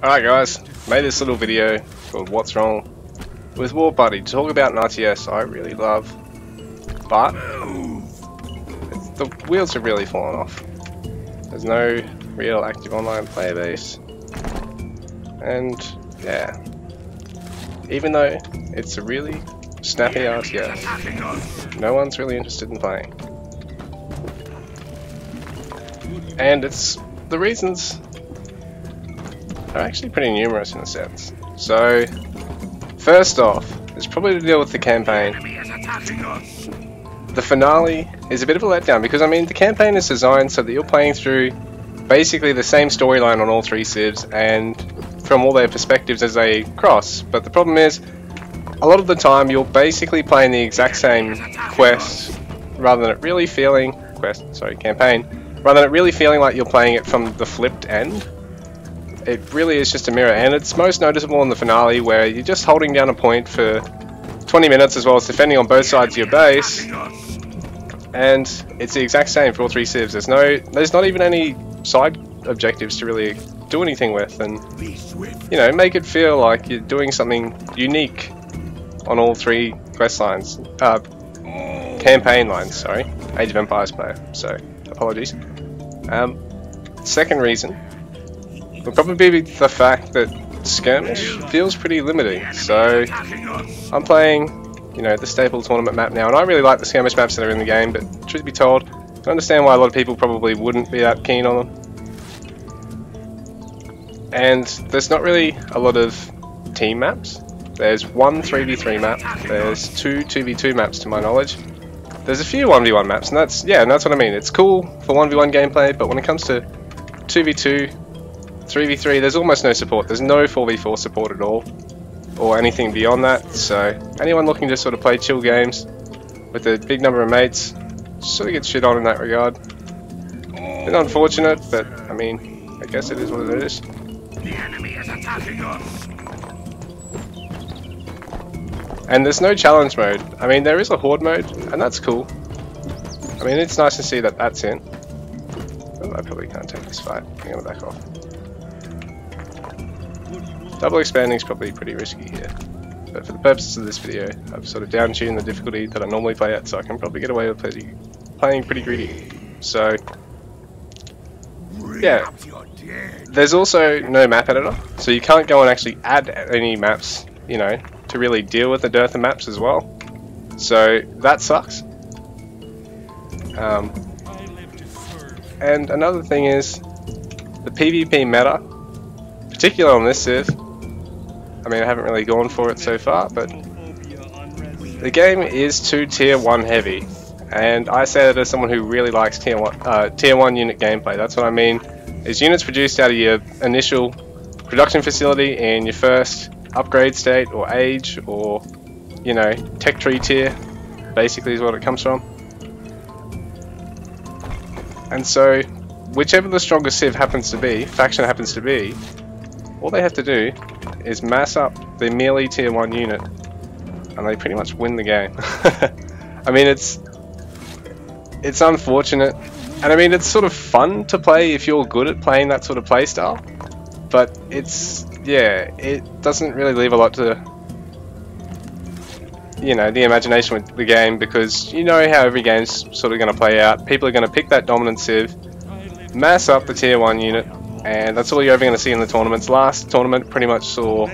Alright guys, made this little video called What's Wrong with War Buddy to talk about an RTS I really love, but the wheels have really fallen off. There's no real active online player base, and yeah, even though it's a really snappy RTS, no one's really interested in playing. And the reasons are actually pretty numerous in a sense. So, first off, it's probably to deal with the campaign. The finale is a bit of a letdown because, I mean, the campaign is designed so that you're playing through basically the same storyline on all three civs and from all their perspectives as they cross. But the problem is, a lot of the time you're basically playing the exact same quest rather than it really feeling campaign, rather than it really feeling like you're playing it from the flipped end. It really is just a mirror, and it's most noticeable in the finale where you're just holding down a point for 20 minutes as well as defending on both sides of your base, and it's the exact same for all three civs. There's not even any side objectives to really do anything with, and you know, make it feel like you're doing something unique on all three quest lines, campaign lines, sorry. Age of Empires player, so apologies. Second reason would probably be the fact that skirmish feels pretty limiting. So I'm playing, you know, the staple tournament map now, and I really like the skirmish maps that are in the game, but truth be told, I understand why a lot of people probably wouldn't be that keen on them. And there's not really a lot of team maps. There's one 3v3 map, there's two 2v2 maps to my knowledge. There's a few 1v1 maps, and that's what I mean. It's cool for 1v1 gameplay, but when it comes to 2v2, 3v3, there's almost no support. There's no 4v4 support at all, or anything beyond that. So anyone looking to sort of play chill games with a big number of mates sort of gets shit on in that regard. Bit unfortunate, but I mean, I guess it is what it is. The enemy is attacking us. And there's no challenge mode. I mean, there is a horde mode, and that's cool. I mean, it's nice to see that that's in. Oh, I probably can't take this fight. I'm gonna back off. Double expanding is probably pretty risky here, but for the purposes of this video, I've sort of down-tuned the difficulty that I normally play at, so I can probably get away with playing pretty greedy. So, yeah. There's also no map editor, so you can't go and actually add any maps, you know, to really deal with the dearth of maps as well. So that sucks. And another thing is the PvP meta, particularly on this civ. I mean, I haven't really gone for it so far, but the game is too tier 1 heavy, and I say that as someone who really likes tier 1 unit gameplay. That's what I mean, is units produced out of your initial production facility in your first upgrade state or age, or, you know, tech tree tier, basically is what it comes from. And so, whichever the strongest civ happens to be, faction happens to be, all they have to do is mass up their merely tier 1 unit, and they pretty much win the game. I mean, it's unfortunate, and I mean, it's sort of fun to play if you're good at playing that sort of playstyle, but it doesn't really leave a lot to, you know, the imagination with the game, because you know how every game's sort of going to play out. People are going to pick that dominant civ, mass up the tier 1 unit, and that's all you're ever going to see in the tournaments. Last tournament pretty much saw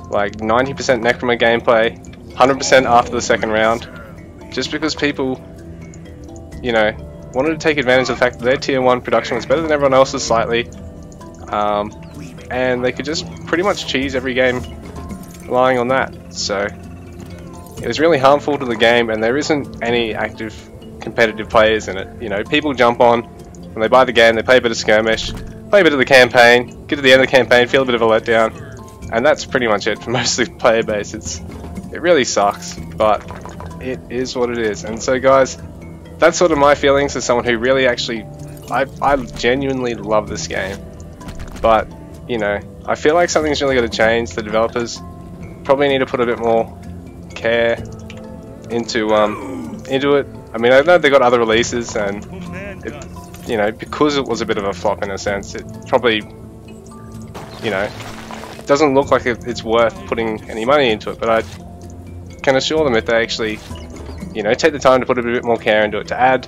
like 90% Necroma gameplay, 100% after the second round, just because people, you know, wanted to take advantage of the fact that their tier 1 production was better than everyone else's slightly, and they could just pretty much cheese every game relying on that. So it was really harmful to the game, and there isn't any active competitive players in it. You know, people jump on when they buy the game, they play a bit of skirmish, play a bit of the campaign, get to the end of the campaign, feel a bit of a letdown, and that's pretty much it for most of the player base. It really sucks, but it is what it is. And so guys, that's sort of my feelings as someone who really actually, I genuinely love this game, but you know, I feel like something's really got to change. The developers probably need to put a bit more care into it. I mean, I know they got other releases, and you know, because it was a bit of a flop in a sense, it probably, you know, doesn't look like it's worth putting any money into it, but I can assure them if they actually, you know, take the time to put a bit more care into it, to add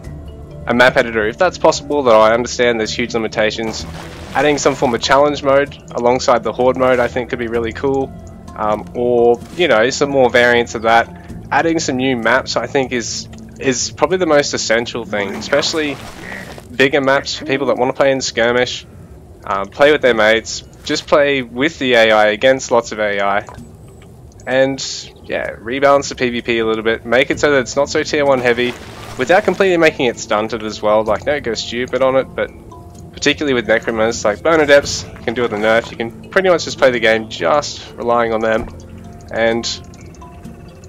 a map editor, if that's possible, though I understand there's huge limitations. Adding some form of challenge mode alongside the horde mode I think could be really cool, or, you know, some more variants of that. Adding some new maps I think is probably the most essential thing, especially bigger maps for people that want to play in skirmish, play with their mates, just play with the AI against lots of AI, and yeah, rebalance the PvP a little bit, make it so that it's not so tier 1 heavy, without completely making it stunted as well. Like, don't go stupid on it, but particularly with Necromers, like Bone Adepts, you can do with a nerf, you can pretty much just play the game just relying on them, and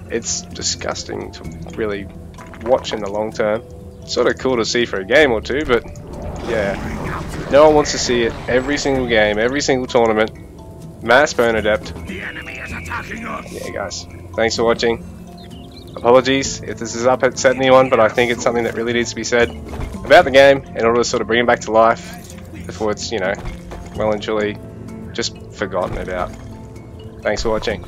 it's disgusting to really watch in the long term. Sort of cool to see for a game or two, but yeah, no one wants to see it every single game, every single tournament. Mass Bone Adept. The enemy is attacking us. Yeah, guys, thanks for watching. Apologies if this is upset anyone, but I think it's something that really needs to be said about the game in order to sort of bring it back to life before it's, you know, well and truly just forgotten about. Thanks for watching.